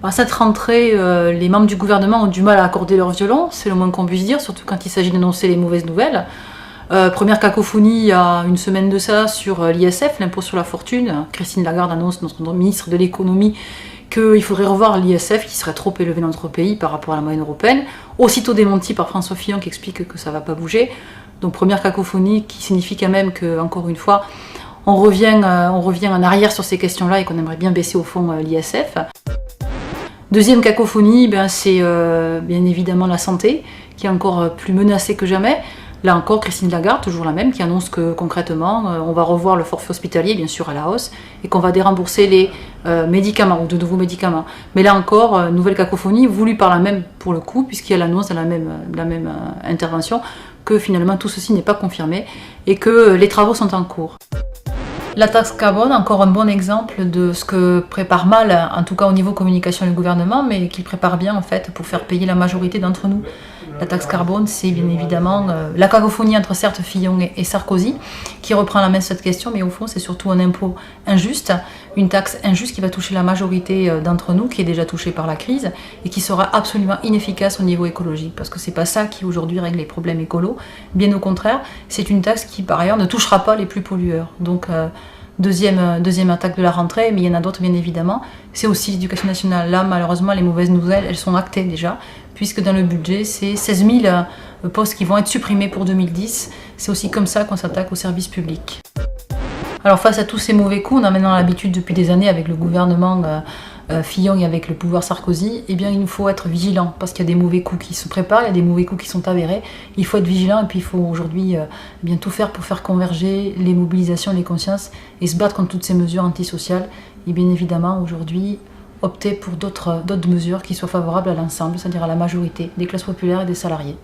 À cette rentrée, les membres du gouvernement ont du mal à accorder leur violon, c'est le moins qu'on puisse dire, surtout quand il s'agit d'annoncer les mauvaises nouvelles. Première cacophonie il y a une semaine de ça sur l'ISF, l'impôt sur la fortune. Christine Lagarde annonce, notre ministre de l'économie, qu'il faudrait revoir l'ISF qui serait trop élevé dans notre pays par rapport à la moyenne européenne. Aussitôt démenti par François Fillon qui explique que ça ne va pas bouger. Donc première cacophonie qui signifie quand même que, encore une fois, on revient en arrière sur ces questions-là et qu'on aimerait bien baisser au fond l'ISF. Deuxième cacophonie, c'est bien évidemment la santé, qui est encore plus menacée que jamais. Là encore, Christine Lagarde, toujours la même, qui annonce que concrètement, on va revoir le forfait hospitalier, bien sûr à la hausse, et qu'on va dérembourser les médicaments, ou de nouveaux médicaments. Mais là encore, nouvelle cacophonie, voulue par la même pour le coup, puisqu'il y a l'annonce de la même intervention, que finalement tout ceci n'est pas confirmé, et que les travaux sont en cours. La taxe carbone, encore un bon exemple de ce que prépare mal, en tout cas au niveau communication du gouvernement, mais qu'il prépare bien en fait pour faire payer la majorité d'entre nous. La taxe carbone, c'est bien évidemment la cacophonie entre certes Fillon et Sarkozy, qui reprend la main sur cette question, mais au fond c'est surtout un impôt injuste, une taxe injuste qui va toucher la majorité d'entre nous, qui est déjà touchée par la crise, et qui sera absolument inefficace au niveau écologique, parce que c'est pas ça qui aujourd'hui règle les problèmes écolos, bien au contraire, c'est une taxe qui par ailleurs ne touchera pas les plus pollueurs. Donc deuxième attaque de la rentrée, mais il y en a d'autres bien évidemment, c'est aussi l'éducation nationale. Là malheureusement les mauvaises nouvelles, elles sont actées déjà, puisque dans le budget c'est 16 000 postes qui vont être supprimés pour 2010, c'est aussi comme ça qu'on s'attaque aux services publics. Alors face à tous ces mauvais coups, on a maintenant l'habitude depuis des années avec le gouvernement Fillon et avec le pouvoir Sarkozy, eh bien il nous faut être vigilant parce qu'il y a des mauvais coups qui se préparent, il y a des mauvais coups qui sont avérés. Il faut être vigilant et puis il faut aujourd'hui bien tout faire pour faire converger les mobilisations, les consciences et se battre contre toutes ces mesures antisociales. Et bien évidemment aujourd'hui opter pour d'autres mesures qui soient favorables à l'ensemble, c'est-à-dire à la majorité des classes populaires et des salariés.